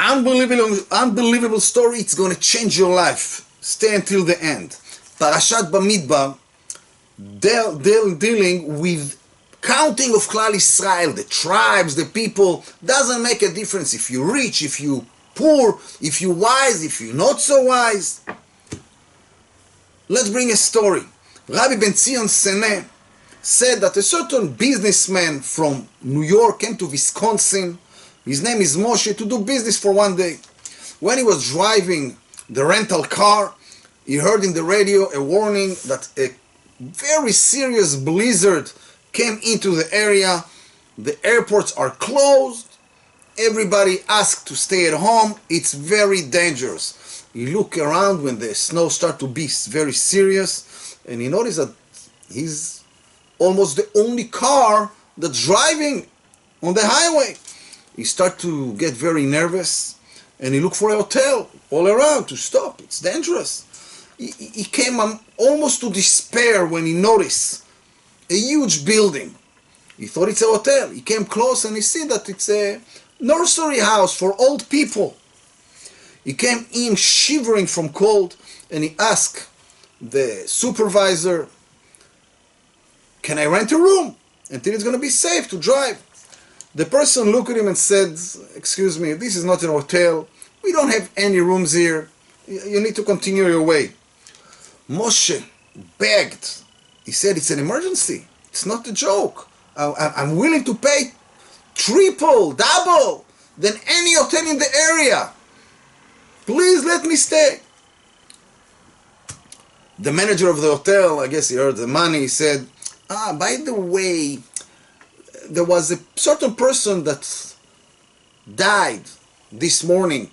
Unbelievable story. It's going to change your life. Stay until the end. Parashat Bamidbar, dealing with counting of Klal Yisrael, the tribes, the people. Doesn't make a difference if you're rich, if you're poor, if you're wise, if you're not so wise. Let's bring a story. Rabbi Ben Zion Seneh said that a certain businessman from New York came to Wisconsin. His name is Moshe, to do business for one day. When he was driving the rental car, he heard in the radio a warning that a very serious blizzard came into the area. The airports are closed. Everybody asked to stay at home. It's very dangerous. He looked around when the snow started to be very serious, and he noticed that he's almost the only car that's driving on the highway. He started to get very nervous, and he looked for a hotel all around to stop. It's dangerous. He came almost to despair when he noticed a huge building. He thought it's a hotel. He came close and he see that it's a nursery house for old people. He came in shivering from cold, and he asked the supervisor, "Can I rent a room until it's going to be safe to drive?" The person looked at him and said, "Excuse me, this is not an hotel. We don't have any rooms here. You need to continue your way." Moshe begged. He said, "It's an emergency. It's not a joke. I'm willing to pay triple, double than any hotel in the area. Please let me stay." The manager of the hotel, I guess he heard the money, he said, "By the way, there was a certain person that died this morning.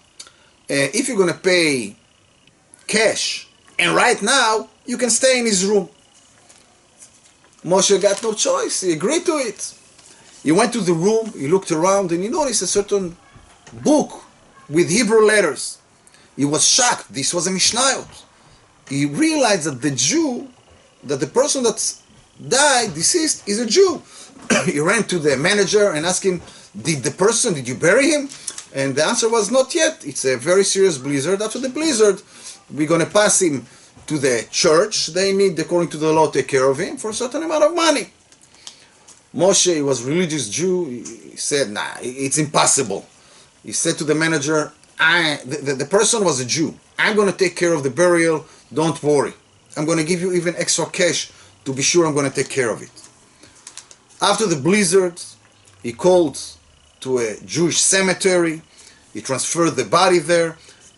If you're going to pay cash, and right now, you can stay in his room." Moshe got no choice. He agreed to it. He went to the room, he looked around, and he noticed a certain book with Hebrew letters. He was shocked. This was a Mishnayot. He realized that the person that died, deceased, is a Jew. He ran to the manager and asked him, did you bury him? And the answer was, "Not yet. It's a very serious blizzard. After the blizzard, we're going to pass him to the church. They need, according to the law, take care of him for a certain amount of money." Moshe, he was a religious Jew. He said, "Nah, it's impossible." He said to the manager, the person was a Jew. "I'm going to take care of the burial. Don't worry. I'm going to give you even extra cash to be sure I'm going to take care of it." After the blizzard, he called to a Jewish cemetery. He transferred the body there,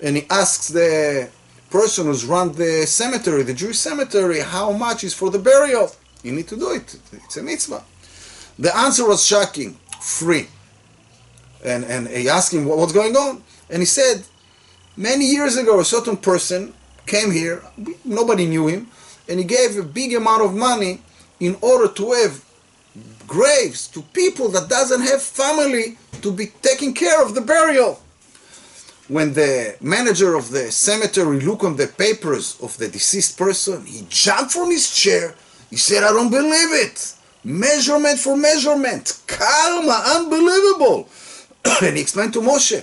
and he asks the person who's run the cemetery, the Jewish cemetery, how much is for the burial. You need to do it. It's a mitzvah. The answer was shocking. Free. And he asked him what's going on. And he said, many years ago, a certain person came here, nobody knew him, and he gave a big amount of money in order to have graves to people that doesn't have family to be taking care of the burial. When the manager of the cemetery looked on the papers of the deceased person, he jumped from his chair. He said, "I don't believe it. Measurement for measurement. Karma, unbelievable." And he explained to Moshe,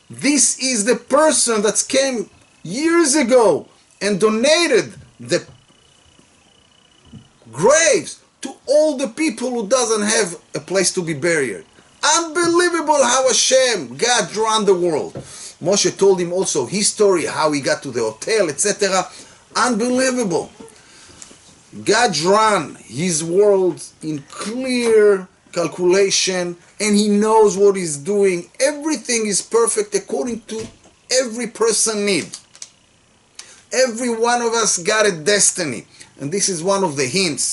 "This is the person that came years ago and donated the graves to all the people who doesn't have a place to be buried. Unbelievable how Hashem, God, ran the world." Moshe told him also his story, how he got to the hotel, etc. Unbelievable. God ran his world in clear calculation, and he knows what he's doing. Everything is perfect according to every person's need. Every one of us got a destiny, and this is one of the hints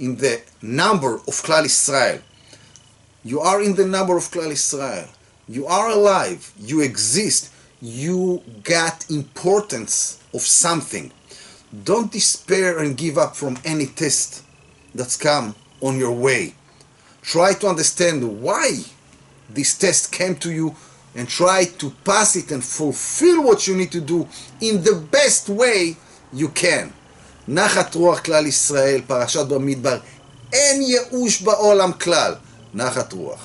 in the number of Klal Yisrael. You are in the number of Klal Yisrael. You are alive. You exist. You got importance of something. Don't despair and give up from any test that's come on your way. Try to understand why this test came to you and try to pass it and fulfill what you need to do in the best way you can. נחת רוח כלל ישראל, פרשת במדבר, אין ייאוש בעולם כלל. נחת רוח.